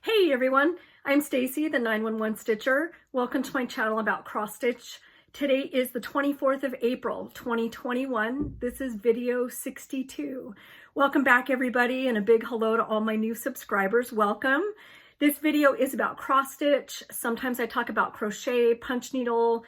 Hey everyone, I'm Stacy, the 911 Stitcher. Welcome to my channel about cross stitch. Today is the 24th of April, 2021. This is video 62. Welcome back everybody, and a big hello to all my new subscribers. Welcome. This video is about cross stitch. Sometimes I talk about crochet, punch needle,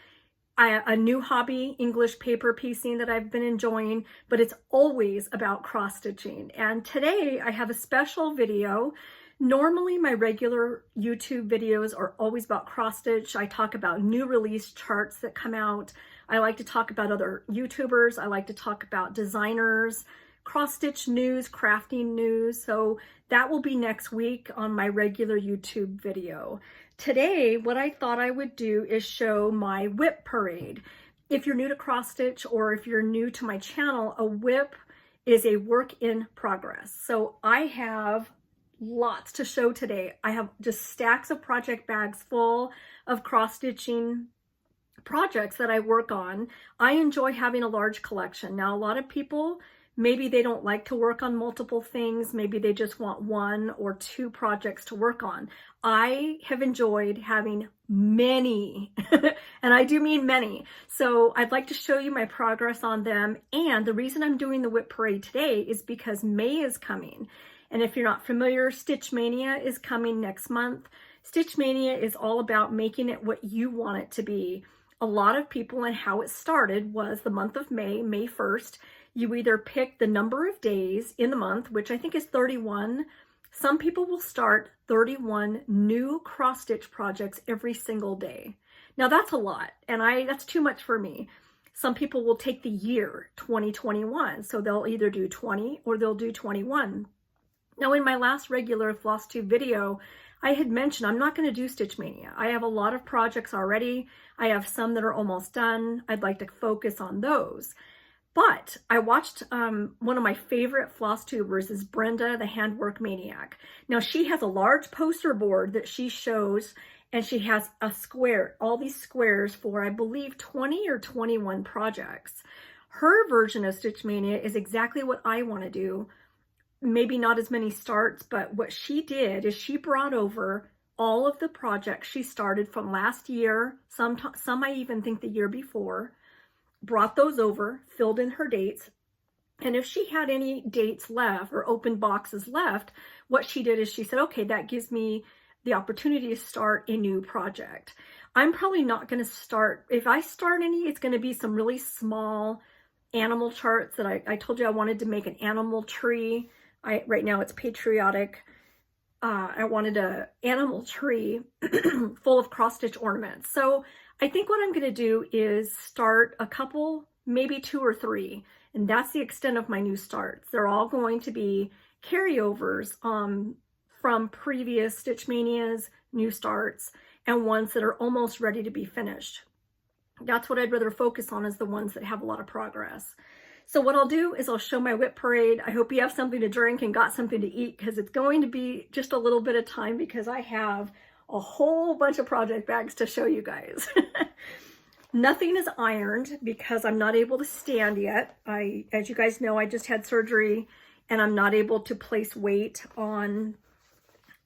a new hobby, English paper piecing that I've been enjoying, but it's always about cross stitching. And today I have a special video. Normally my regular YouTube videos are always about cross stitch. I talk about new release charts that come out. I like to talk about other YouTubers. I like to talk about designers, cross stitch news, crafting news. So that will be next week on my regular YouTube video. Today, what I thought I would do is show my WIP parade. If you're new to cross stitch, or if you're new to my channel, a WIP is a work in progress. So I have lots to show today. I have just stacks of project bags full of cross stitching projects that I work on. I enjoy having a large collection. Now, a lot of people, maybe they don't like to work on multiple things. Maybe they just want one or two projects to work on. I have enjoyed having many, and I do mean many. So I'd like to show you my progress on them. And the reason I'm doing the WIP parade today is because May is coming. And if you're not familiar, Stitch Mania is coming next month. Stitch Mania is all about making it what you want it to be. A lot of people, and how it started was the month of May, May 1st. You either pick the number of days in the month, which I think is 31. Some people will start 31 new cross stitch projects every single day. Now that's a lot, and that's too much for me. Some people will take the year 2021, so they'll either do 20 or they'll do 21. Now, in my last regular Flosstube video, I had mentioned I'm not going to do Stitch Mania. I have a lot of projects already. I have some that are almost done. I'd like to focus on those. But I watched one of my favorite Flosstubers is Brenda, the handwork maniac. Now, she has a large poster board that she shows, and she has a square, all these squares for, I believe, 20 or 21 projects. Her version of Stitch Mania is exactly what I want to do. Maybe not as many starts, but what she did is she brought over all of the projects she started from last year, some I even think the year before, brought those over, filled in her dates, and if she had any dates left or open boxes left, what she did is she said, okay, that gives me the opportunity to start a new project. I'm probably not going to start, if I start any, it's going to be some really small animal charts that I told you I wanted to make an animal tree. Right now it's patriotic. I wanted an animal tree full of cross stitch ornaments. So I think what I'm going to do is start a couple, maybe 2 or 3, and that's the extent of my new starts. They're all going to be carryovers from previous Stitch Manias, new starts, and ones that are almost ready to be finished. That's what I'd rather focus on, is the ones that have a lot of progress. So what I'll do is I'll show my WIP parade. I hope you have something to drink and got something to eat, because it's going to be just a little bit of time because I have a whole bunch of project bags to show you guys. Nothing is ironed because I'm not able to stand yet. As you guys know, I just had surgery and I'm not able to place weight on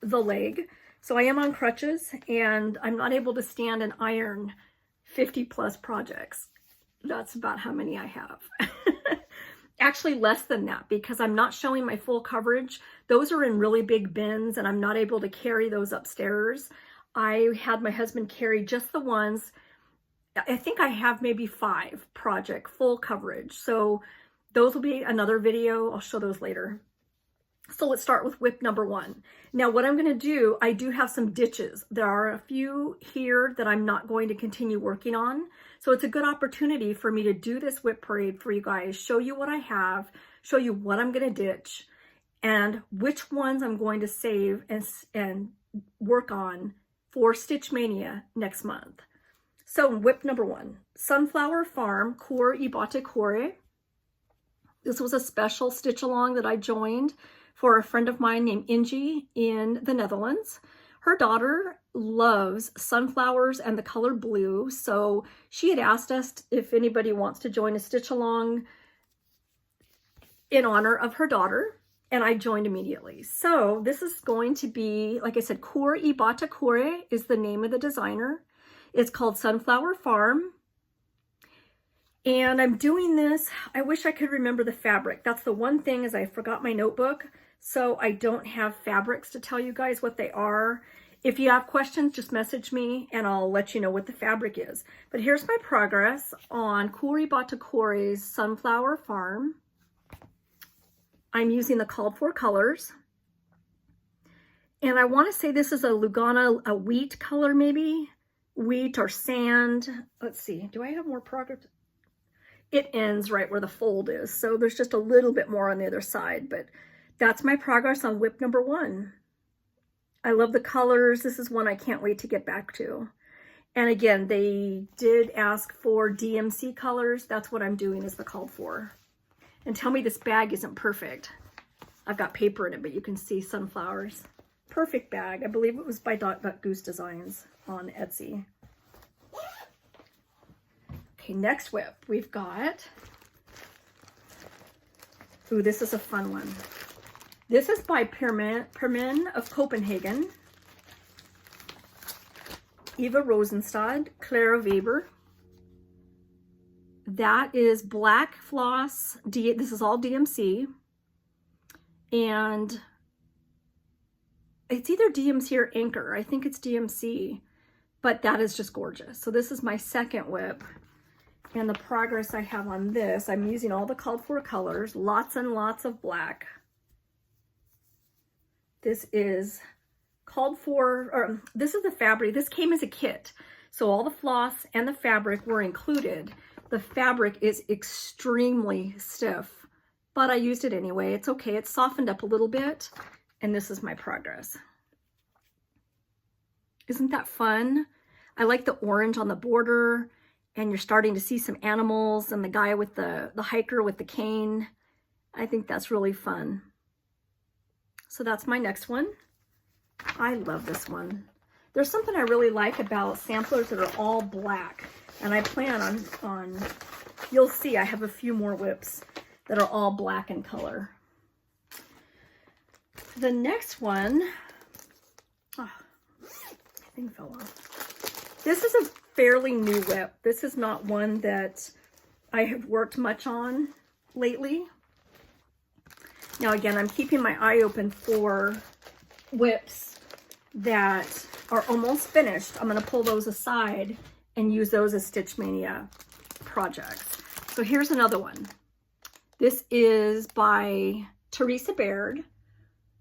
the leg. So I am on crutches and I'm not able to stand and iron 50 plus projects. That's about how many I have. Actually less than that, because I'm not showing my full coverage. Those are in really big bins and I'm not able to carry those upstairs. I had my husband carry just the ones. I think I have maybe 5 project full coverage. So those will be another video. I'll show those later. So let's start with WIP number 1. Now what I'm going to do, I do have some ditches. There are a few here that I'm not going to continue working on. So it's a good opportunity for me to do this WIP parade for you guys, show you what I have, show you what I'm going to ditch, and which ones I'm going to save and work on for Stitch Mania next month. So WIP number 1, Sunflower Farm Core Ibate Core. This was a special stitch along that I joined for a friend of mine named Ingie in the Netherlands. Her daughter loves sunflowers and the color blue, so she had asked us if anybody wants to join a stitch along in honor of her daughter. and I joined immediately. So this is going to be, like I said, Cor Ibata Core is the name of the designer. It's called Sunflower Farm. And I'm doing this, I wish I could remember the fabric. That's the one thing, is I forgot my notebook, so I don't have fabrics to tell you guys what they are. If you have questions, just message me and I'll let you know what the fabric is. But here's my progress on Cor Ibata Core's Sunflower Farm. I'm using the called for colors. And I want to say this is a Lugana, a wheat color maybe? Wheat or sand. Let's see, do I have more progress? It ends right where the fold is, so there's just a little bit more on the other side, but that's my progress on WIP number 1. I love the colors. This is one I can't wait to get back to. And again, they did ask for DMC colors. That's what I'm doing, is the called for. And tell me this bag isn't perfect. I've got paper in it, but you can see sunflowers. Perfect bag. I believe it was by Goose Designs on Etsy. Okay, next WIP, we've got, ooh, this is a fun one. This is by Permin of Copenhagen, Eva Rosenstad, Clara Weber. That is black floss, this is all DMC, and it's either DMC or Anchor. I think it's DMC, but that is just gorgeous. So this is my second WIP. And the progress I have on this, I'm using all the called for colors, lots and lots of black. This is called for, or this is the fabric. This came as a kit. So all the floss and the fabric were included. The fabric is extremely stiff, but I used it anyway. It's okay. It's softened up a little bit. And this is my progress. Isn't that fun? I like the orange on the border. And you're starting to see some animals and the guy with the hiker with the cane. I think that's really fun. So that's my next one. I love this one. There's something I really like about samplers that are all black. And I plan on you'll see I have a few more WIPs that are all black in color. The next one, oh, my thing fell off. This is a fairly new WIP. This is not one that I have worked much on lately. Now again, I'm keeping my eye open for WIPs that are almost finished. I'm going to pull those aside and use those as Stitch Mania projects. So here's another one. This is by Theresa Baird.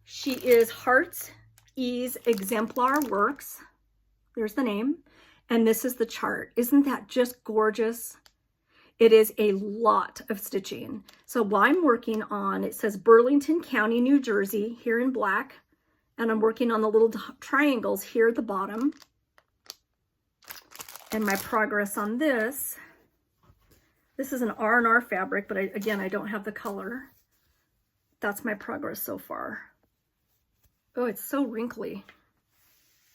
She is Heart's Ease Exemplar Works. There's the name. And this is the chart. Isn't that just gorgeous? It is a lot of stitching. So while I'm working on, it says Burlington County, New Jersey, here in black. And I'm working on the little triangles here at the bottom. And my progress on this is an R&R fabric, but again, I don't have the color. That's my progress so far. Oh, it's so wrinkly.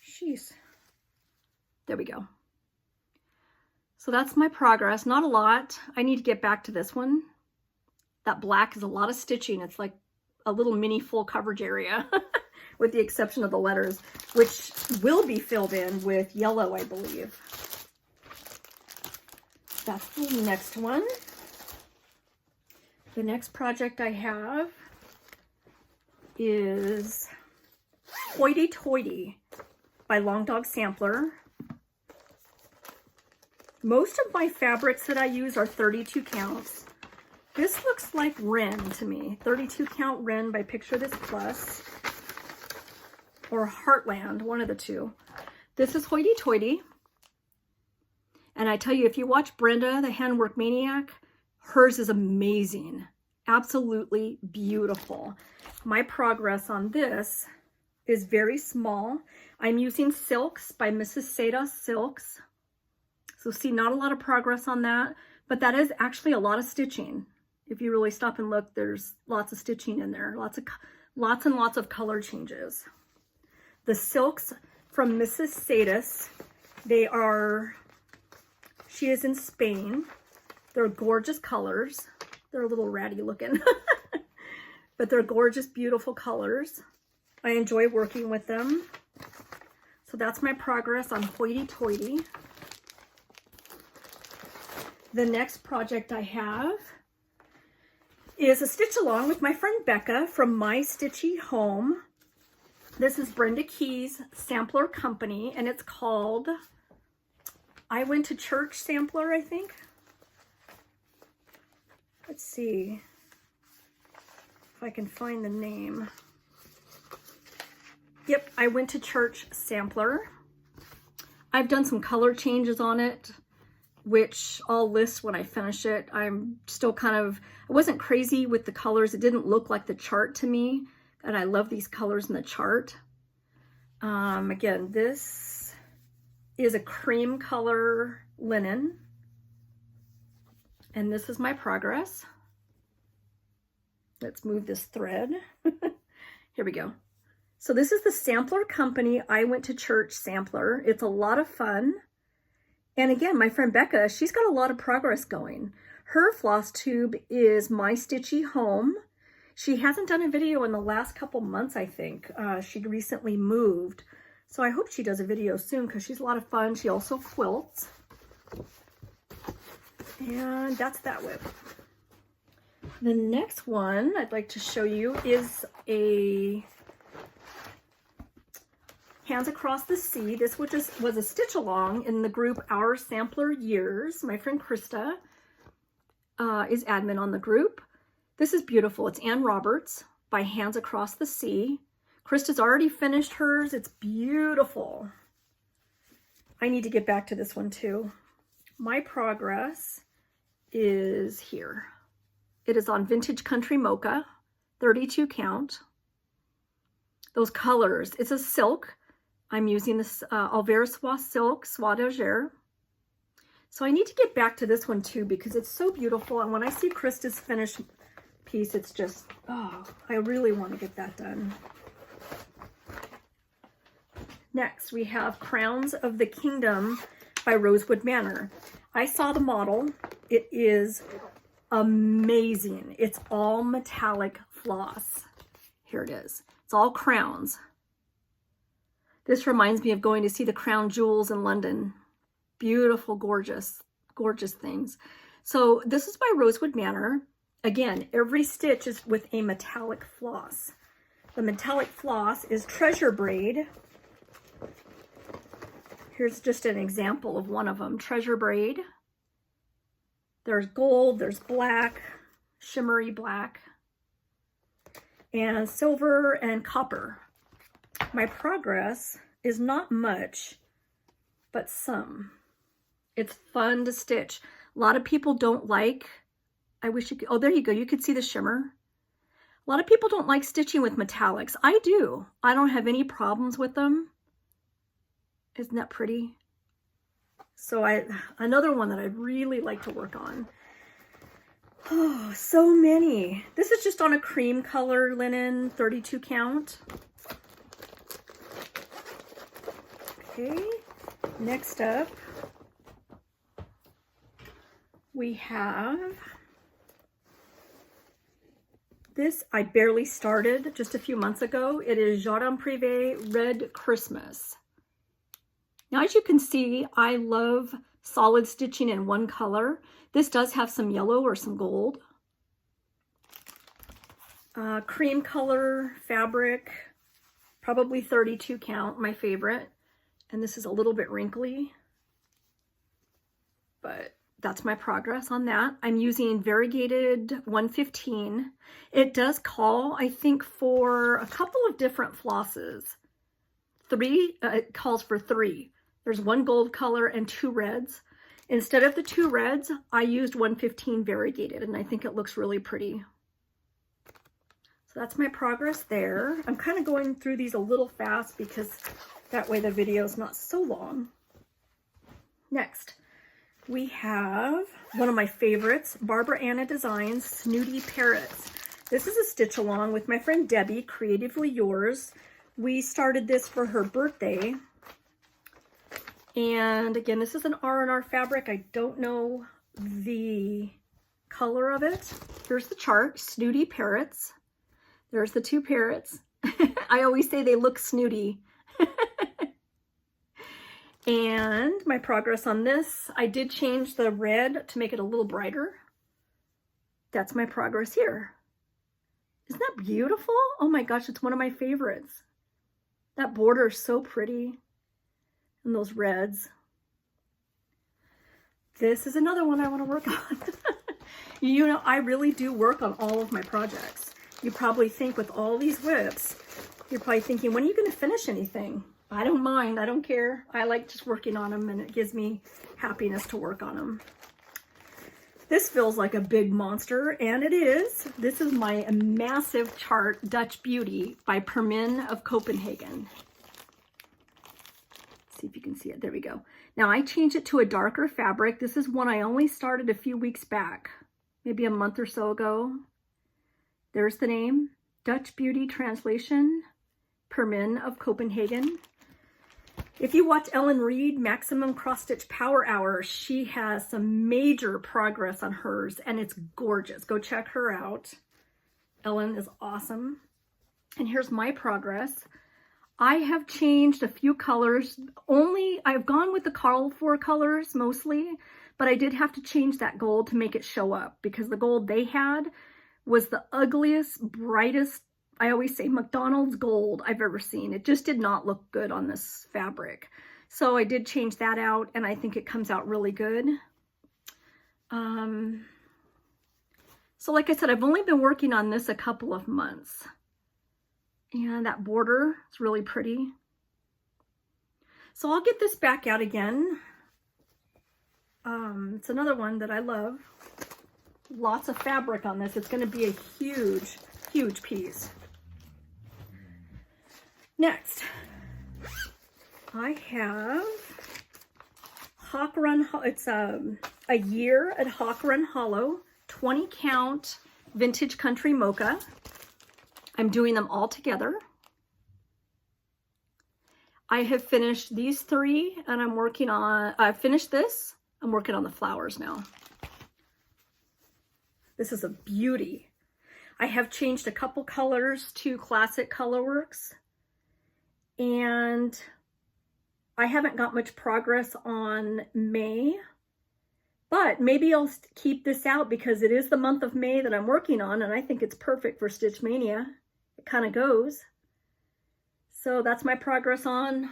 Jeez. There we go. So that's my progress. Not a lot. I need to get back to this one. That black is a lot of stitching. It's like a little mini full coverage area with the exception of the letters, which will be filled in with yellow, I believe. That's the next one. The next project I have is Hoity Toity by Long Dog Sampler. Most of my fabrics that I use are 32 counts. This looks like Wren to me. 32 count Wren by Picture This Plus or Heartland, one of the two. This is Hoity Toity. And I tell you, if you watch Brenda, the handwork maniac, hers is amazing. Absolutely beautiful. My progress on this is very small. I'm using Silks by Mrs. Seda Silks. So see, not a lot of progress on that, but that is actually a lot of stitching. If you really stop and look, there's lots of stitching in there, lots and lots of color changes. The silks from Mrs. Sadis, she is in Spain. They're gorgeous colors. They're a little ratty looking. but they're gorgeous, beautiful colors. I enjoy working with them. So that's my progress on Hoity Toity. The next project I have is a stitch along with my friend Becca from My Stitchy Home. This is Brenda Key's sampler company, and it's called I Went to Church Sampler, I think. Let's see if I can find the name. Yep, I Went to Church Sampler. I've done some color changes on it, which I'll list when I finish it. I'm still kind of, I wasn't crazy with the colors. It didn't look like the chart to me, and I love these colors in the chart. Again, this is a cream color linen, and this is my progress. Let's move this thread. Here we go. So this is the sampler company I Went to Church sampler. It's a lot of fun. And again, my friend Becca, she's got a lot of progress going. Her Flosstube is My Stitchy Home. She hasn't done a video in the last couple months, I think. She recently moved. So I hope she does a video soon because she's a lot of fun. She also quilts. And that's that WIP. The next one I'd like to show you is a Hands Across the Sea. This was a stitch along in the group Our Sampler Years. My friend Krista is admin on the group. This is beautiful. It's Ann Roberts by Hands Across the Sea. Krista's already finished hers. It's beautiful. I need to get back to this one too. My progress is here. It is on Vintage Country Mocha, 32 count. Those colors, it's a silk. I'm using this Alvera Soie silk, Soie d'Alger. So I need to get back to this one too because it's so beautiful. And when I see Krista's finished piece, it's just, oh, I really want to get that done. Next, we have Crowns of the Kingdom by Rosewood Manor. I saw the model. It is amazing. It's all metallic floss. Here it is. It's all crowns. This reminds me of going to see the crown jewels in London. Beautiful, gorgeous, gorgeous things. So this is by Rosewood Manor. Again, every stitch is with a metallic floss. The metallic floss is treasure braid. Here's just an example of one of them, treasure braid. There's gold, there's black, shimmery black, and silver and copper. My progress is not much, but some. It's fun to stitch. A lot of people don't like, I wish you could, oh, there you go. You could see the shimmer. A lot of people don't like stitching with metallics. I do. I don't have any problems with them. Isn't that pretty? So another one that I'd really like to work on. Oh, so many. This is just on a cream color linen, 32 count. Okay, next up, we have this. I barely started just a few months ago. It is Jardin Privé Red Christmas. Now, as you can see, I love solid stitching in one color. This does have some yellow or some gold. Cream color fabric, probably 32 count, my favorite. And this is a little bit wrinkly, but that's my progress on that. I'm using variegated 115. It does call, I think, for a couple of different flosses. It calls for 3. There's 1 gold color and 2 reds. Instead of the 2 reds, I used 115 variegated, and I think it looks really pretty. So that's my progress there. I'm kind of going through these a little fast because that way the video is not so long. Next, we have one of my favorites, Barbara Anna Designs Snooty Parrots. This is a stitch along with my friend Debbie, Creatively Yours. We started this for her birthday. And again, this is an R&R fabric. I don't know the color of it. Here's the chart, Snooty Parrots. There's the two parrots. I always say they look snooty. And my progress on this, I did change the red to make it a little brighter. That's my progress here. Isn't that beautiful? Oh my gosh, it's one of my favorites. That border is so pretty. And those reds. This is another one I want to work on. You know, I really do work on all of my projects. You probably think with all these WIPs, you're probably thinking, when are you going to finish anything? I don't mind. I don't care. I like just working on them, and it gives me happiness to work on them. This feels like a big monster, and it is. This is my massive chart, Dutch Beauty by Permin of Copenhagen. See if you can see it. There we go. Now I changed it to a darker fabric. This is one I only started a few weeks back, maybe a month or so ago. There's the name, Dutch Beauty translation, Permin of Copenhagen. If you watch Ellen Reed, Maximum Cross Stitch Power Hour, she has some major progress on hers, and it's gorgeous. Go check her out. Ellen is awesome. And here's my progress. I have changed a few colors. I've gone with the call for colors mostly, but I did have to change that gold to make it show up, because the gold they had was the ugliest, brightest, I always say McDonald's gold I've ever seen. It just did not look good on this fabric. So I did change that out, and I think it comes out really good. So like I said, I've only been working on this a couple of months. And that border is really pretty. So I'll get this back out again. It's another one that I love. Lots of fabric on this. It's going to be a huge, huge piece. Next, I have Hawk Run. It's a year at Hawk Run Hollow, 20 count vintage country mocha. I'm doing them all together. I have finished these three, and I'm working on, I finished this. I'm working on the flowers now. This is a beauty. I have changed a couple colors to Classic Colorworks, and I haven't got much progress on May, but maybe I'll keep this out because it is the month of May that I'm working on, and I think it's perfect for Stitch Mania. It kind of goes. So that's my progress on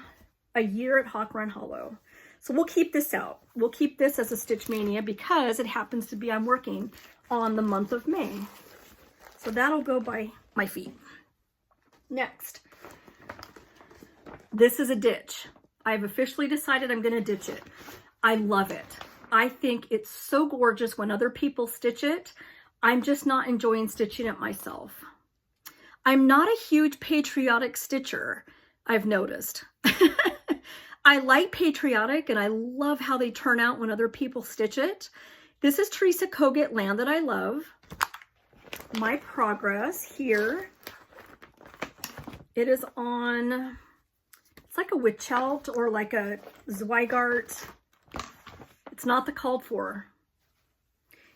a year at Hawk Run Hollow. So we'll keep this out. We'll keep this as a Stitch Mania because it happens to be I'm working on the month of May. So that'll go by my feet. Next, this is a ditch. I've officially decided I'm going to ditch it. I love it. I think it's so gorgeous when other people stitch it. I'm just not enjoying stitching it myself. I'm not a huge patriotic stitcher, I've noticed. I like patriotic, and I love how they turn out when other people stitch it. This is Theresa Koget Land that I love. My progress here, it is on, it's like a Witchelt or like a Zweigart. It's not the called for.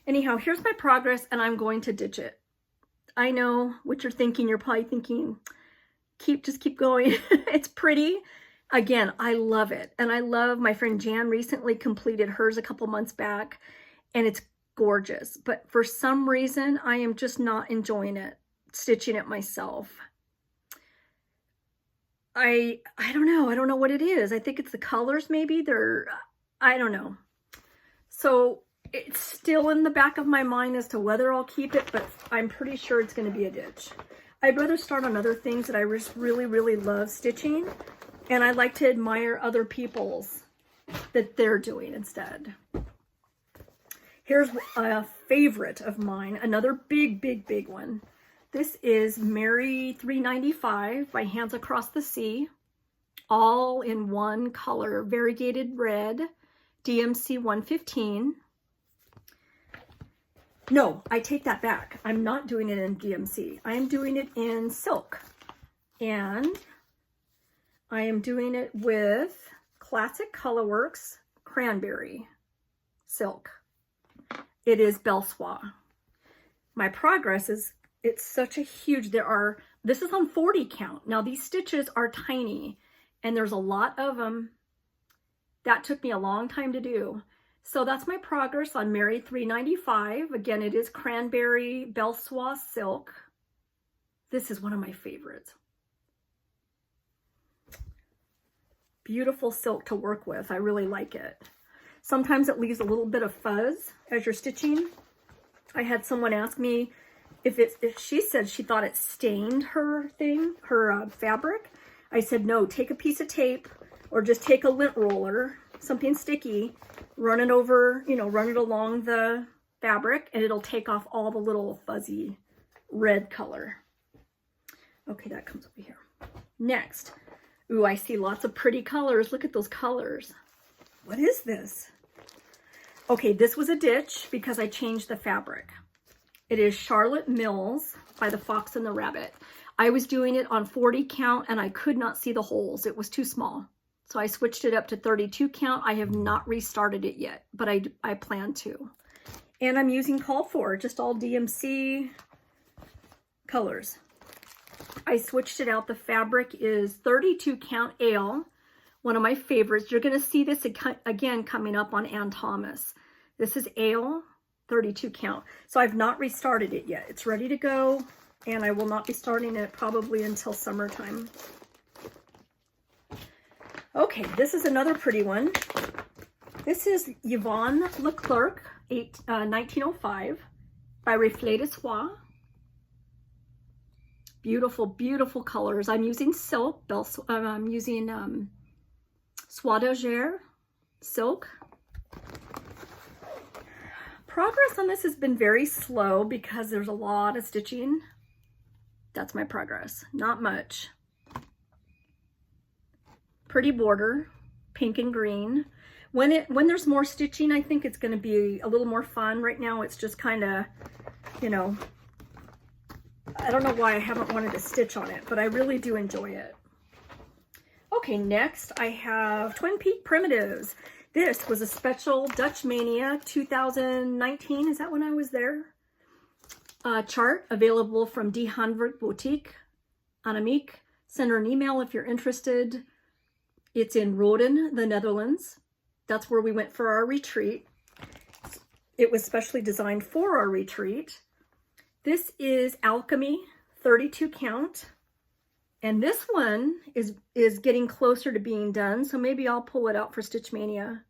Anyhow, here's my progress, and I'm going to ditch it. I know what you're thinking. You're probably thinking, just keep going. It's pretty. Again, I love it. And I love, my friend Jan recently completed hers a couple months back, and it's gorgeous. But for some reason, I am just not enjoying it, stitching it myself. I don't know. I don't know what it is. I think it's the colors maybe. I don't know. So it's still in the back of my mind as to whether I'll keep it, but I'm pretty sure it's going to be a ditch. I'd rather start on other things that I just really, really love stitching, and I like to admire other people's that they're doing instead. Here's a favorite of mine, another big, big, big one. This is Mary 395 by Hands Across the Sea, all in one color, variegated red, DMC 115. No, I take that back. I'm not doing it in DMC. I am doing it in silk. And I am doing it with Classic Colorworks Cranberry Silk. It is Belsois. My progress is It's such a huge, this is on 40 count. Now these stitches are tiny and there's a lot of them. That took me a long time to do. So that's my progress on Mary 395. Again, it is cranberry Belsoise silk. This is one of my favorites. Beautiful silk to work with. I really like it. Sometimes it leaves a little bit of fuzz as you're stitching. I had someone ask me if she said she thought it stained her fabric. I said, no, take a piece of tape or just take a lint roller, something sticky, run it over, run it along the fabric and it'll take off all the little fuzzy red color. Okay, that comes over here. Next. Ooh, I see lots of pretty colors. Look at those colors. What is this? Okay, this was a ditch because I changed the fabric. It is Charlotte Mills by the Fox and the Rabbit. I was doing it on 40 count and I could not see the holes. It was too small. So I switched it up to 32 count. I have not restarted it yet, but I plan to. And I'm using called for, just all DMC colors. I switched it out. The fabric is 32 count ale, one of my favorites. You're going to see this again coming up on Ann Thomas. This is ale, 32 count. So I've not restarted it yet. It's ready to go, and I will not be starting it probably until summertime. Okay, this is another pretty one. This is Yvonne Leclerc, 1905, by Reflet de Soie. Beautiful, beautiful colors. I'm using silk. I'm using Soie d'Alger silk. Progress on this has been very slow because there's a lot of stitching. That's my progress. Not much. Pretty border, pink and green. When there's more stitching, I think it's going to be a little more fun. Right now, it's just kind of, I don't know why I haven't wanted to stitch on it, but I really do enjoy it. Okay, next I have Twin Peak Primitives. This was a special Dutch Maynia 2019. Is that when I was there? Chart available from Die Handwerk Boutique, Annemiek. Send her an email if you're interested. It's in Roden, the Netherlands. That's where we went for our retreat. It was specially designed for our retreat. This is Alchemy, 32 count. And this one is getting closer to being done, so maybe I'll pull it out for Stitch Mania.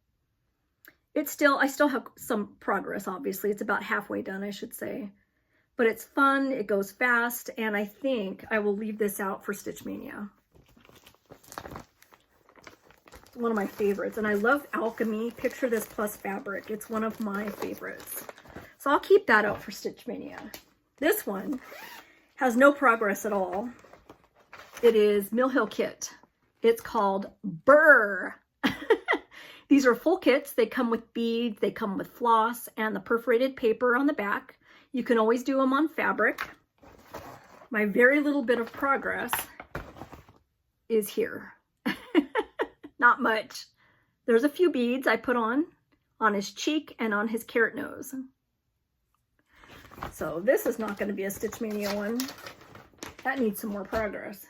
I still have some progress, obviously. It's about halfway done, I should say. But it's fun, it goes fast, and I think I will leave this out for Stitch Mania. One of my favorites, and I love Alchemy. Picture This plus fabric. It's one of my favorites. So I'll keep that out for Stitch Mania. This one has no progress at all. It is Mill Hill Kit. It's called Burr. These are full kits. They come with beads, they come with floss, and the perforated paper on the back. You can always do them on fabric. My very little bit of progress is here. Not much. There's a few beads I put on his cheek and on his carrot nose. So this is not going to be a Stitch Mania one. That needs some more progress.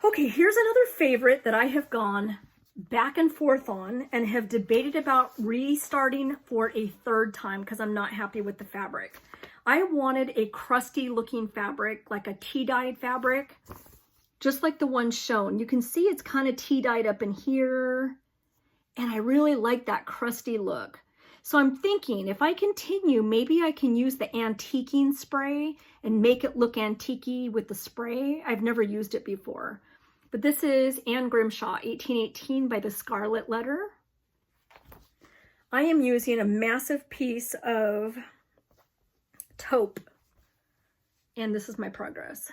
Okay, here's another favorite that I have gone back and forth on and have debated about restarting for a third time because I'm not happy with the fabric. I wanted a crusty looking fabric, like a tea-dyed fabric, just like the one shown. You can see it's kind of tea-dyed up in here, and I really like that crusty look. So I'm thinking if I continue, maybe I can use the antiquing spray and make it look antique-y with the spray. I've never used it before. But this is Anne Grimshaw, 1818 by the Scarlet Letter. I am using a massive piece of taupe, and this is my progress.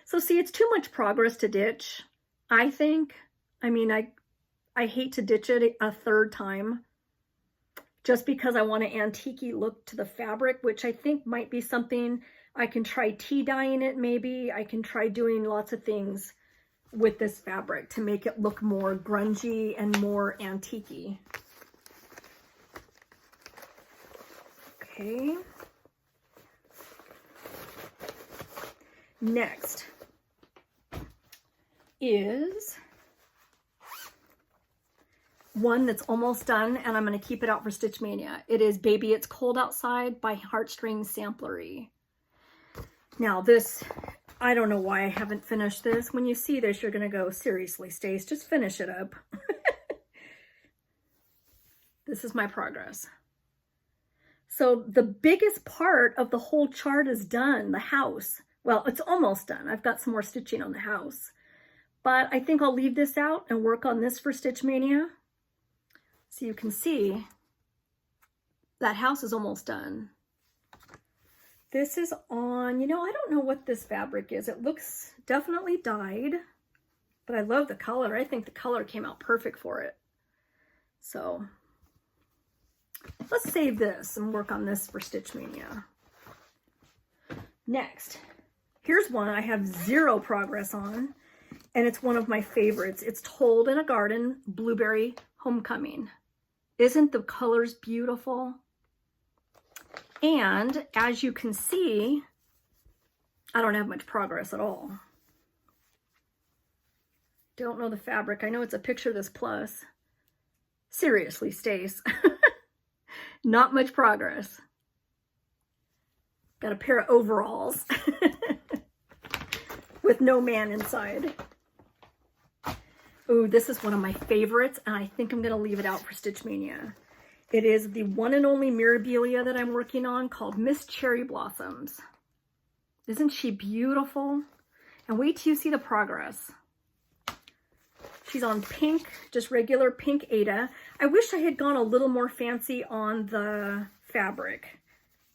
So see, it's too much progress to ditch, I think. I mean, I hate to ditch it a third time just because I want an antique-y look to the fabric, which I think might be something I can try tea dyeing it maybe. I can try doing lots of things with this fabric to make it look more grungy and more antique-y. Okay. Next is one that's almost done, and I'm going to keep it out for Stitch Mania. It is Baby It's Cold Outside by Heartstring Samplery. Now this, I don't know why I haven't finished this. When you see this, you're going to go, seriously, Stace, just finish it up. This is my progress. So the biggest part of the whole chart is done, the house. Well, it's almost done. I've got some more stitching on the house. But I think I'll leave this out and work on this for Stitch Mania. So you can see that house is almost done. This is on, you know, I don't know what this fabric is. It looks definitely dyed, but I love the color. I think the color came out perfect for it. So let's save this and work on this for Stitch Mania. Next, here's one I have zero progress on, and it's one of my favorites. It's Told in a Garden, Blueberry Homecoming. Isn't the colors beautiful? And as you can see, I don't have much progress at all. Don't know the fabric. I know it's a Picture This Plus. Seriously, Stace. Not much progress. Got a pair of overalls with no man inside. Ooh, this is one of my favorites, and I think I'm going to leave it out for Stitch Mania. It is the one and only Mirabilia that I'm working on, called Miss Cherry Blossoms. Isn't she beautiful? And wait till you see the progress. She's on pink, just regular pink Ada. I wish I had gone a little more fancy on the fabric.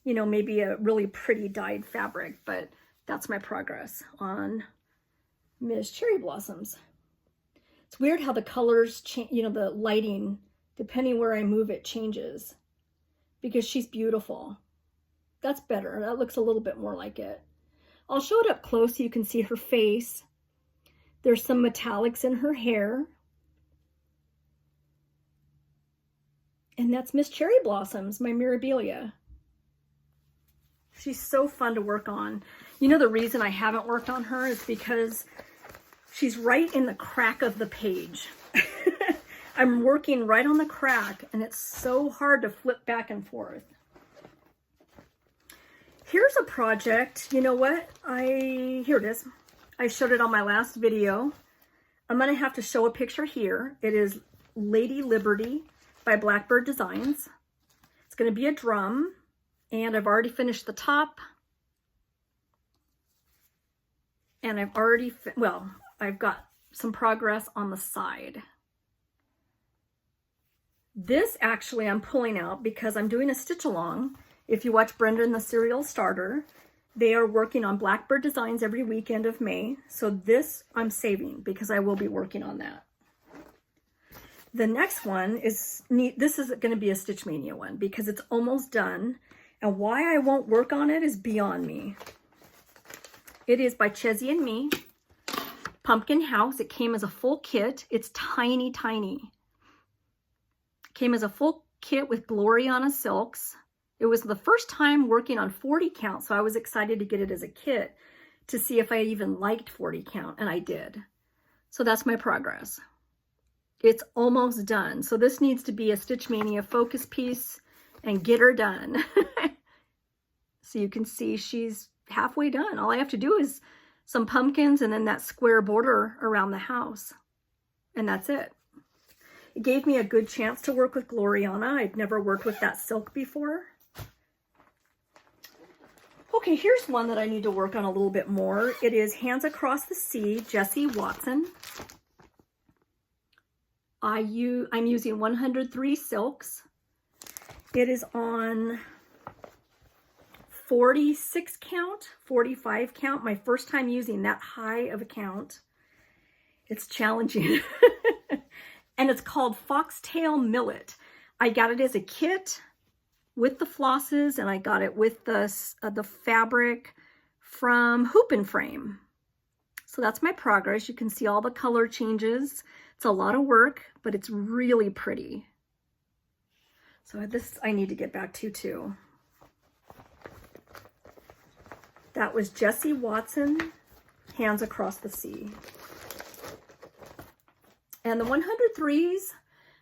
You know, maybe a really pretty dyed fabric, but that's my progress on Miss Cherry Blossoms. It's weird how the colors change, you know, the lighting, depending where I move it, changes. Because she's beautiful. That's better. That looks a little bit more like it. I'll show it up close so you can see her face. There's some metallics in her hair. And that's Miss Cherry Blossoms, my Mirabilia. She's so fun to work on. You know, the reason I haven't worked on her is because she's right in the crack of the page. I'm working right on the crack, and it's so hard to flip back and forth. Here's a project. You know what? Here it is. I showed it on my last video. I'm going to have to show a picture here. It is Lady Liberty by Blackbird Designs. It's going to be a drum, and I've already finished the top. And I've already, I've got some progress on the side. This actually I'm pulling out because I'm doing a stitch along. If you watch Brenda and the Serial Starter, they are working on Blackbird Designs every weekend of May. So this I'm saving because I will be working on that. The next one is neat. This is going to be a Stitch Mania one because it's almost done. And why I won't work on it is beyond me. It is by Chezzy and Me. Pumpkin House. It came as a full kit. It's tiny, tiny. It came as a full kit with Gloriana silks. It was the first time working on 40 count, so I was excited to get it as a kit to see if I even liked 40 count, and I did. So that's my progress. It's almost done. So this needs to be a Stitch Mania focus piece and get her done. So you can see she's halfway done. All I have to do is some pumpkins and then that square border around the house. And that's it. It gave me a good chance to work with Gloriana. I'd never worked with that silk before. Okay, here's one that I need to work on a little bit more. It is Hands Across the Sea, Jessie Watson. I'm using 103 silks. It is on 46 count, 45 count. My first time using that high of a count. It's challenging. And it's called Foxtail Millet. I got it as a kit with the flosses, and I got it with the fabric from Hoop and Frame. So that's my progress. You can see all the color changes. It's a lot of work, but it's really pretty. So this I need to get back to too. That was Jessie Watson, Hands Across the Sea. And the 103s,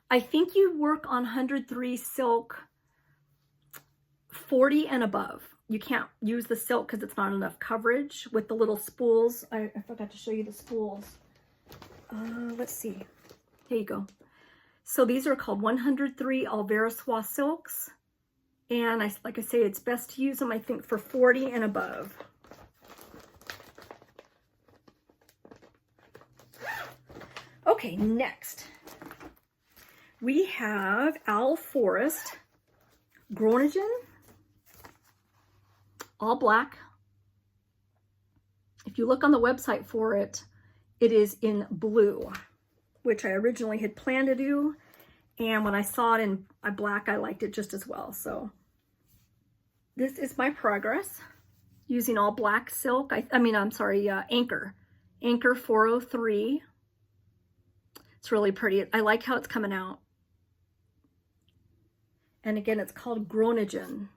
I think you work on 103 silk 40 and above. You can't use the silk because it's not enough coverage with the little spools. I forgot to show you the spools. Let's see. Here you go. So these are called 103 Alvera Soie silks. And like I say, it's best to use them, I think, for 40 and above. Okay, next. We have Owl Forest Groningen, all black. If you look on the website for it, it is in blue, which I originally had planned to do. And when I saw it in black, I liked it just as well. So this is my progress using all black silk. Anchor 403. It's really pretty. I like how it's coming out. And again, it's called Groningen.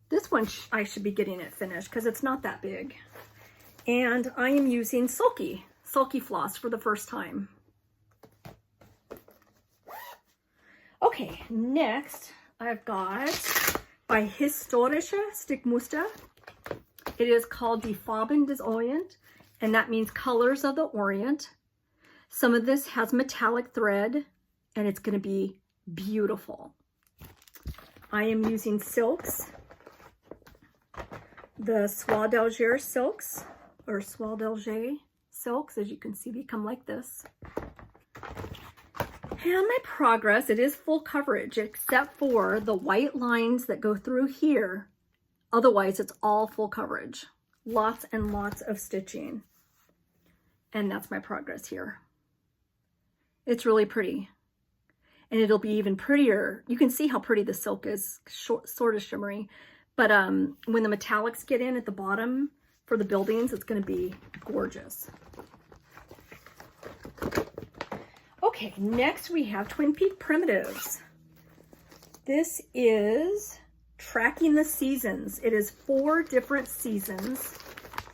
This one, I should be getting it finished because it's not that big. And I am using Sulky floss for the first time. Okay, next I've got by Historische Stickmuster. It is called Die Farben des Orient, and that means colors of the Orient. Some of this has metallic thread, and it's going to be beautiful. I am using silks, the Soie d'Alger silks, or Soie d'Alger silks. As you can see, they come like this. And my progress, it is full coverage, except for the white lines that go through here. Otherwise, it's all full coverage. Lots and lots of stitching. And that's my progress here. It's really pretty. And it'll be even prettier. You can see how pretty the silk is, sort of shimmery. But when the metallics get in at the bottom for the buildings, it's going to be gorgeous. Okay, next we have Twin Peak Primitives. This is tracking the seasons. It is 4 different seasons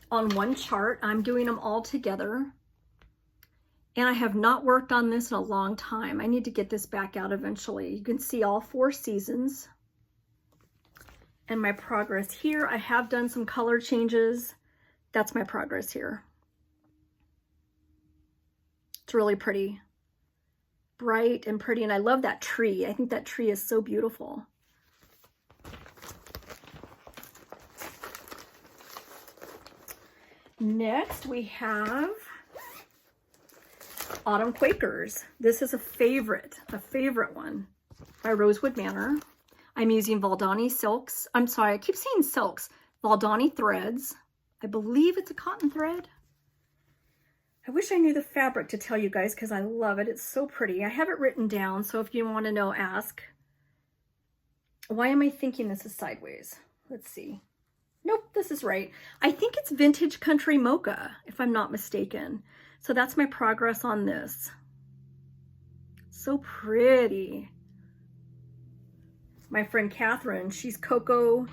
on one chart. I'm doing them all together. And I have not worked on this in a long time. I need to get this back out eventually. You can see all 4 seasons. And my progress here, I have done some color changes. That's my progress here. It's really pretty. Bright and pretty, and I love that tree. I think that tree is so beautiful. Next, we have Autumn Quakers. This is a favorite one by Rosewood Manor. I'm using Valdani silks. I'm sorry, I keep saying silks. Valdani threads. I believe it's a cotton thread. I wish I knew the fabric to tell you guys because I love it. It's so pretty. I have it written down, so if you want to know, ask. Why am I thinking this is sideways? Let's see. Nope, this is right. I think it's Vintage Country Mocha, if I'm not mistaken. So that's my progress on this. So pretty. My friend Catherine, she's Cocoa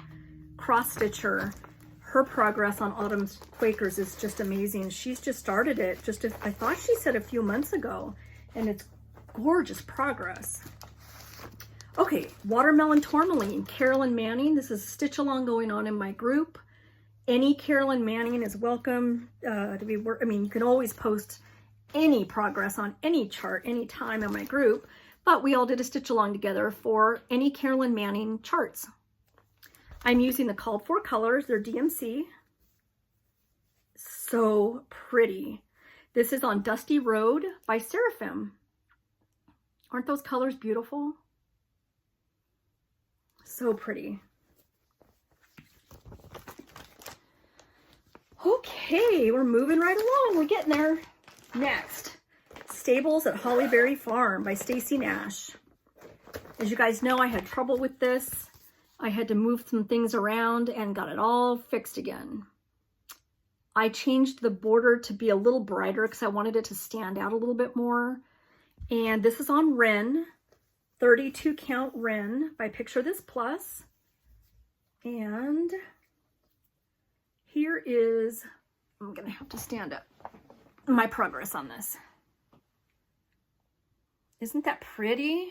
cross stitcher. Her progress on Autumn's Quakers is just amazing. She's just started it I thought she said a few months ago, and it's gorgeous progress. Okay, Watermelon Tourmaline, Carolyn Manning. This is a stitch along going on in my group. Any Carolyn Manning is welcome to be you can always post any progress on any chart anytime in my group, but we all did a stitch along together for any Carolyn Manning charts. I'm using the called for colors. They're DMC. So pretty. This is on Dusty Road by Seraphim. Aren't those colors beautiful? So pretty. Okay, we're moving right along. We're getting there. Next, Stables at Hollyberry Farm by Stacy Nash. As you guys know, I had trouble with this. I had to move some things around and got it all fixed again. I changed the border to be a little brighter because I wanted it to stand out a little bit more. And this is on Wren, 32 count Wren by Picture This Plus. And here is, I'm gonna have to stand up, my progress on this. Isn't that pretty?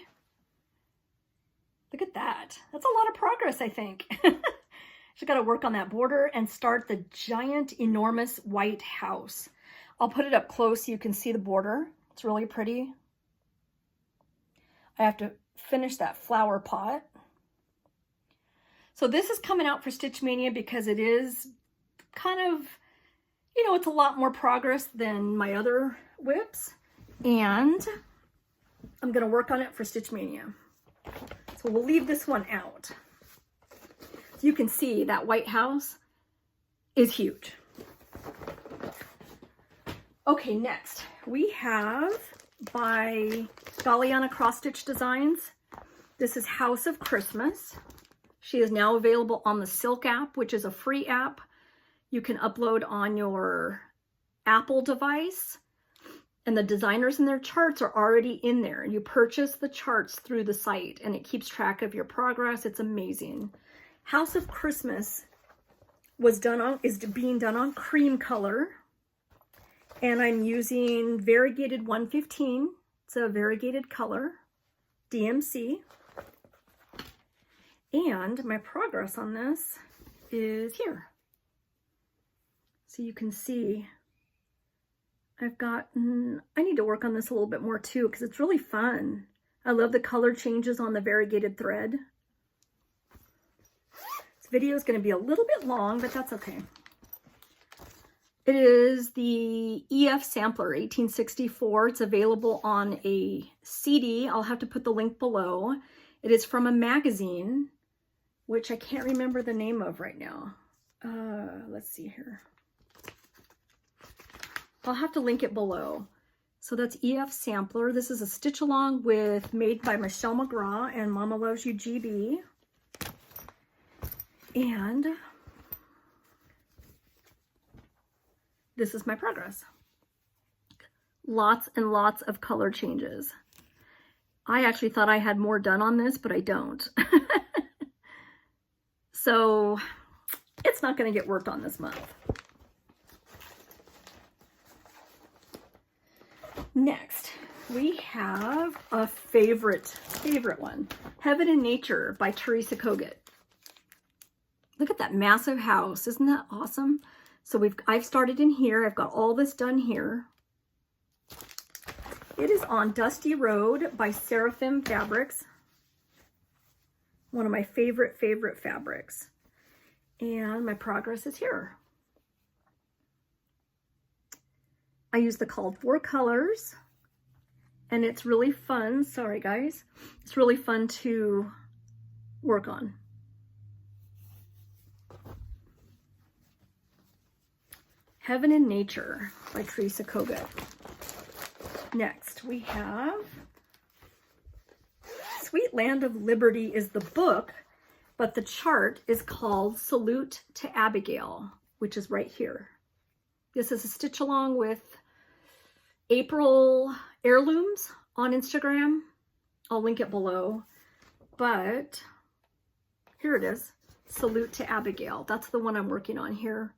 Look at that. That's a lot of progress, I think. Just got to work on that border and start the giant, enormous white house. I'll put it up close so you can see the border. It's really pretty. I have to finish that flower pot. So this is coming out for Stitch Mania because it is kind of, you know, it's a lot more progress than my other WIPs. And I'm going to work on it for Stitch Mania. So we'll leave this one out. So you can see that white house is huge. Okay, next we have by Daliana Cross Stitch Designs. This is House of Christmas. She is now available on the Silk app, which is a free app. You can upload on your Apple device. And the designers and their charts are already in there. You purchase the charts through the site and it keeps track of your progress. It's amazing. House of Christmas is being done on cream color. And I'm using variegated 115. It's a variegated color, DMC. And my progress on this is here. So you can see I need to work on this a little bit more too because it's really fun. I love the color changes on the variegated thread. This video is going to be a little bit long, but that's okay. It is the EF Sampler 1864. It's available on a CD. I'll have to put the link below. It is from a magazine, which I can't remember the name of right now. Let's see here. I'll have to link it below. So that's EF Sampler. This is a stitch along with Made by Michelle McGraw and Mama Loves You GB. And this is my progress. Lots and lots of color changes. I actually thought I had more done on this, but I don't. So it's not going to get worked on this month. Next, we have a favorite one, Heaven and Nature by Theresa Koget. Look at that massive house. Isn't that awesome? So I've started in here. I've got all this done here. It is on Dusty Road by Seraphim Fabrics. One of my favorite fabrics. And my progress is here. I use the called for colors, and it's really fun. Sorry guys. It's really fun to work on. Heaven and Nature by Theresa Koget. Next we have Sweet Land of Liberty is the book, but the chart is called Salute to Abigail, which is right here. This is a stitch along with April Heirlooms on Instagram. I'll link it below, but here it is. Salute to Abigail. That's the one I'm working on here.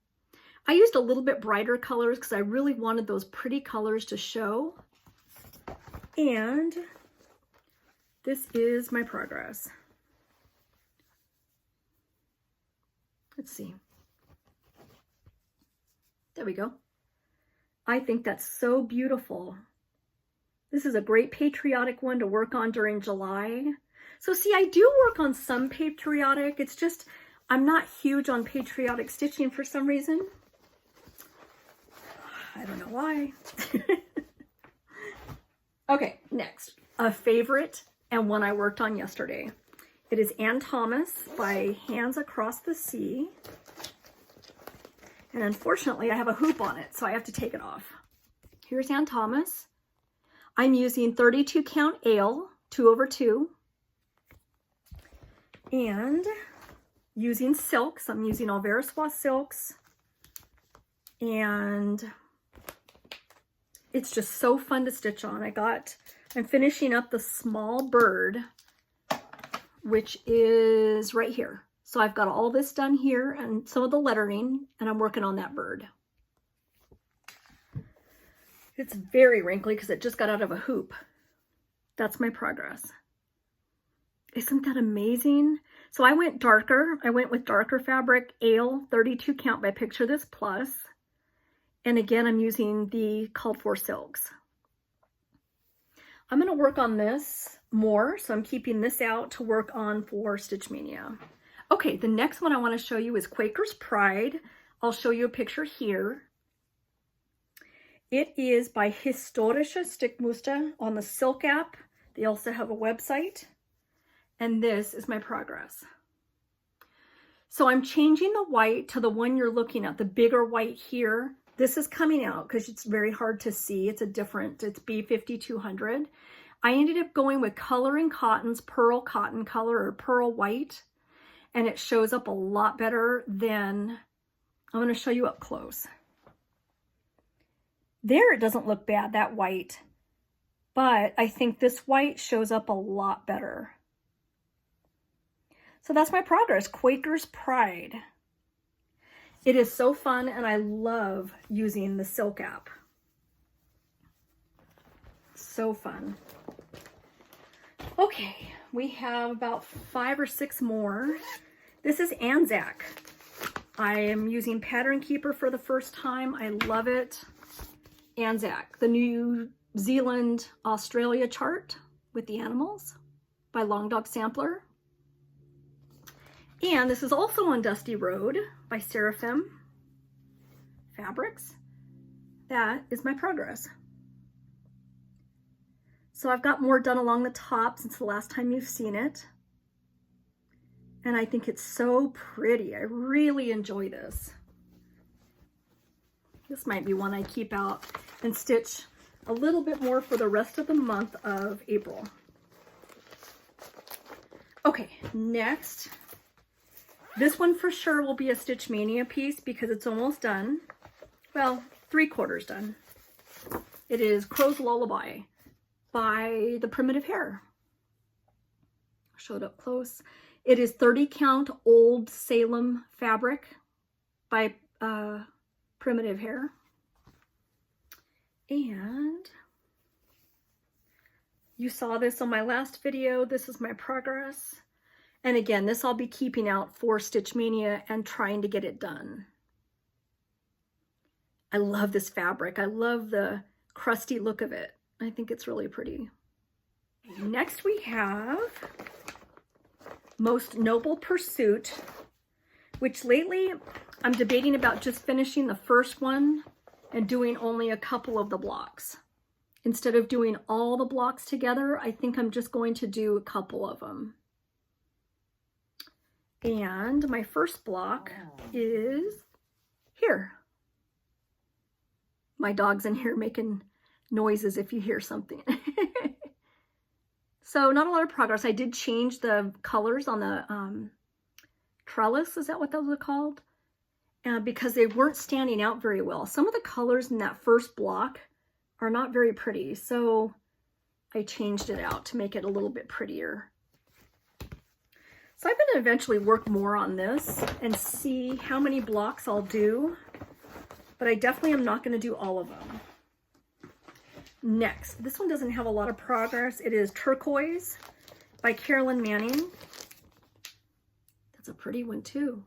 I used a little bit brighter colors because I really wanted those pretty colors to show. And this is my progress. Let's see. There we go. I think that's so beautiful. This is a great patriotic one to work on during July. So see, I do work on some patriotic. It's just, I'm not huge on patriotic stitching for some reason. I don't know why. Okay, next, a favorite and one I worked on yesterday. It is Ann Thomas by Hands Across the Sea. And unfortunately, I have a hoop on it, so I have to take it off. Here's Ann Thomas. I'm using 32 count ale, 2/2. And using silks. I'm using Alverswa silks. And it's just so fun to stitch on. I'm finishing up the small bird, which is right here. So I've got all this done here and some of the lettering, and I'm working on that bird. It's very wrinkly because it just got out of a hoop. That's my progress. Isn't that amazing? So I went darker. I went with darker fabric, Ale 32 count by Picture This Plus. And again, I'm using the called for silks. I'm going to work on this more, so I'm keeping this out to work on for Stitch Mania. Okay, the next one I want to show you is Quakers Pride. I'll show you a picture here. It is by Historische Stickmuster on the Silk app. They also have a website. And this is my progress. So I'm changing the white to the one you're looking at, the bigger white here. This is coming out because it's very hard to see. It's it's B5200. I ended up going with Color and Cotton's Pearl Cotton color or Pearl White. And it shows up a lot better than, I'm going to show you up close. There it doesn't look bad, that white. But I think this white shows up a lot better. So that's my progress, Quakers Pride. It is so fun and I love using the Silk app. So fun. Okay, we have about 5 or 6 more. This is Anzac. I am using Pattern Keeper for the first time. I love it. Anzac, the New Zealand, Australia chart with the animals by Long Dog Sampler. And this is also on Dusty Road by Seraphim Fabrics. That is my progress. So I've got more done along the top since the last time you've seen it. And I think it's so pretty. I really enjoy this. This might be one I keep out and stitch a little bit more for the rest of the month of April. Okay, next. This one for sure will be a Stitch Mania piece because it's almost done. Well, 3/4 done. It is Crow's Lullaby by the Primitive Hare. I'll show it up close. It is 30 count Old Salem fabric by Primitive Hare. And you saw this on my last video. This is my progress. And again, this I'll be keeping out for Stitch Mania and trying to get it done. I love this fabric. I love the crusty look of it. I think it's really pretty. Next we have Most Noble Pursuit, which lately I'm debating about just finishing the first one and doing only a couple of the blocks. Instead of doing all the blocks together, I think I'm just going to do a couple of them. And my first block is here. My dog's in here making noises if you hear something. So not a lot of progress. I did change the colors on the trellis, is that what those are called? Because they weren't standing out very well. Some of the colors in that first block are not very pretty, so I changed it out to make it a little bit prettier. So I'm going to eventually work more on this and see how many blocks I'll do, but I definitely am not going to do all of them. Next, this one doesn't have a lot of progress. It is Turquoise by Carolyn Manning. That's a pretty one too.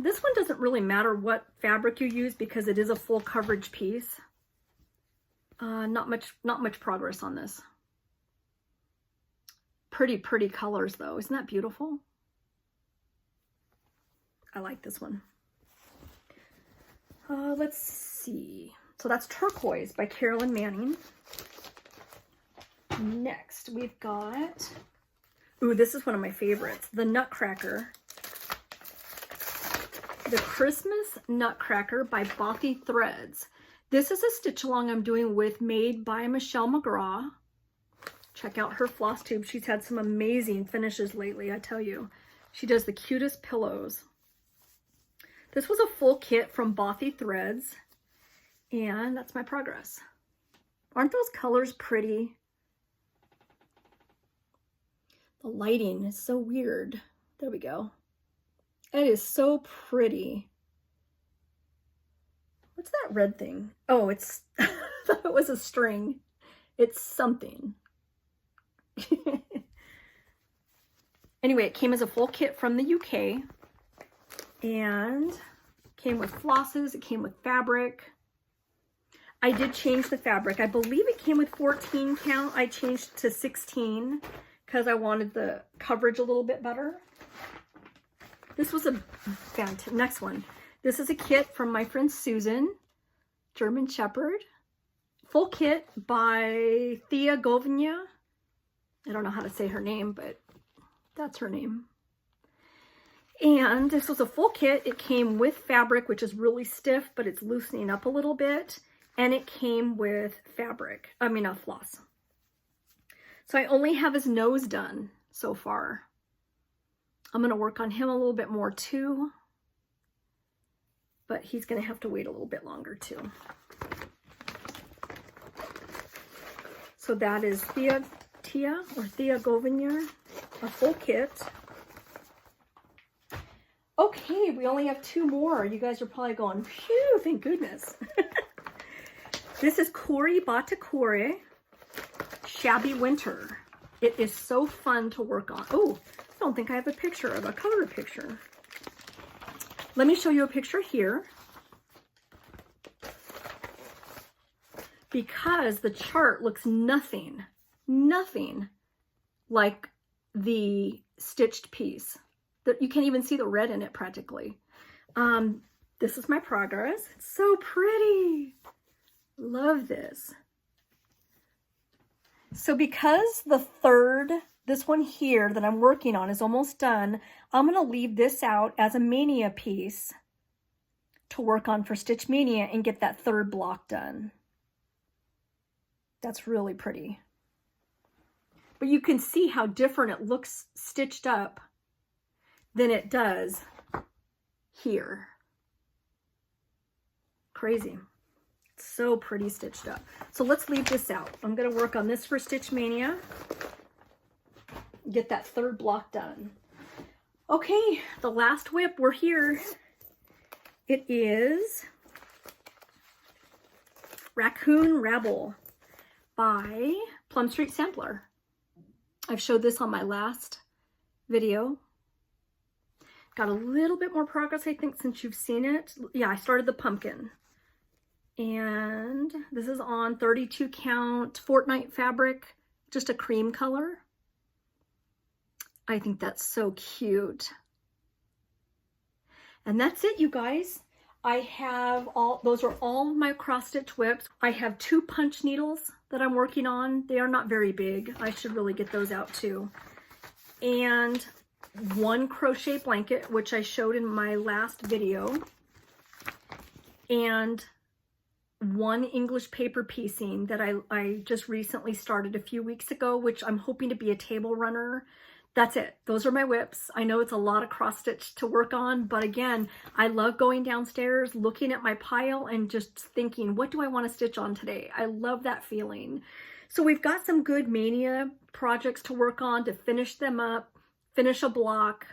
This one doesn't really matter what fabric you use because it is a full coverage piece. Not much progress on this. Pretty colors though. Isn't that beautiful? I like this one. Let's see. So that's Turquoise by Carolyn Manning. Next we've got, ooh, this is one of my favorites, the Nutcracker. The Christmas Nutcracker by Bothy Threads. This is a stitch along I'm doing with Made by Michelle McGraw. Check out her Flosstube. She's had some amazing finishes lately, I tell you. She does the cutest pillows. This was a full kit from Bothy Threads, and that's my progress. Aren't those colors pretty? The lighting is so weird. There we go. It is so pretty. What's that red thing? Oh, it's, I thought it was a string. It's something. Anyway, it came as a full kit from the UK and came with flosses. It came with fabric. I did change the fabric. I believe it came with 14 count. I changed to 16 because I wanted the coverage a little bit better. This was a fantastic. Next one. This is a kit from my friend Susan, German Shepherd. Full kit by Thea. I don't know how to say her name, but that's her name. And this was a full kit. It came with fabric, which is really stiff, but it's loosening up a little bit. And it came with fabric, floss. So I only have his nose done so far. I'm going to work on him a little bit more too, but he's going to have to wait a little bit longer too. So that is Thea, a full kit. Okay, we only have 2 more. You guys are probably going, phew, thank goodness. This is Kori Batakore Shabby Winter. It is so fun to work on. Oh, I don't think I have a cover picture. Let me show you a picture here. Because the chart looks nothing like the stitched piece. That you can't even see the red in it practically. This is my progress. It's so pretty. Love this. So because this one here that I'm working on is almost done, I'm going to leave this out as a Maynia piece to work on for Stitch Maynia and get that 3rd block done. That's really pretty. But you can see how different it looks stitched up than it does here. Crazy. It's so pretty stitched up. So let's leave this out. I'm going to work on this for Stitch Maynia. Get that 3rd block done. Okay, the last WIP, we're here. It is Raccoon Rabble by Plum Street Sampler. I've showed this on my last video. Got a little bit more progress, I think, since you've seen it. Yeah, I started the pumpkin. And this is on 32 count Fortnite fabric, just a cream color. I think that's so cute. And that's it, you guys. I have those are all my cross stitch WIPs. I have 2 punch needles that I'm working on. They are not very big. I should really get those out too. And 1 crochet blanket, which I showed in my last video. And 1 English paper piecing that I just recently started a few weeks ago, which I'm hoping to be a table runner. That's it. Those are my WIPs. I know it's a lot of cross stitch to work on, but again, I love going downstairs, looking at my pile and just thinking, what do I want to stitch on today? I love that feeling. So we've got some good Maynia projects to work on to finish them up, finish a block.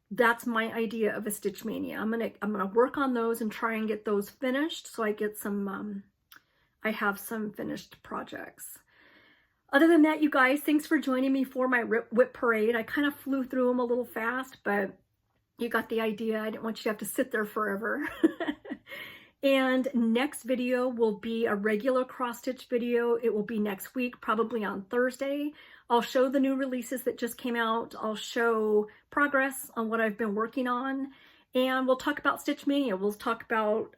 That's my idea of a Stitch Maynia. I'm gonna work on those and try and get those finished so I get some I have some finished projects. Other than that, you guys, thanks for joining me for my WIP parade. I kind of flew through them a little fast, but you got the idea. I didn't want you to have to sit there forever. And next video will be a regular cross stitch video. It will be next week, probably on Thursday. I'll show the new releases that just came out. I'll show progress on what I've been working on. And we'll talk about Stitch Maynia. We'll talk about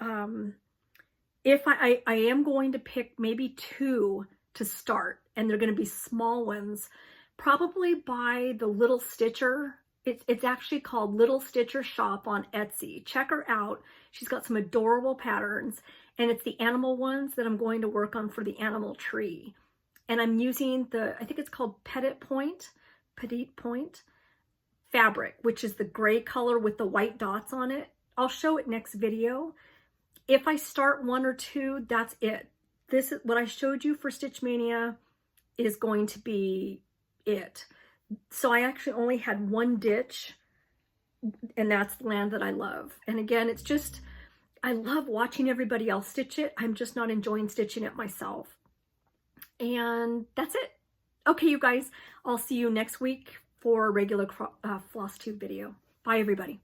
if I am going to pick maybe 2 to start. And they're going to be small ones. Probably by the Little Stitcher. It's actually called Little Stitcher Shop on Etsy. Check her out. She's got some adorable patterns. And it's the animal ones that I'm going to work on for the animal tree. And I'm using I think it's called Petite Point fabric, which is the gray color with the white dots on it. I'll show it next video. If I start 1 or 2, that's it. This is what I showed you for Stitch Maynia is going to be it. So I actually only had one ditch, and that's the land that I love. And again, it's just, I love watching everybody else stitch it. I'm just not enjoying stitching it myself. And that's it. Okay, you guys, I'll see you next week for a regular Flosstube video. Bye, everybody.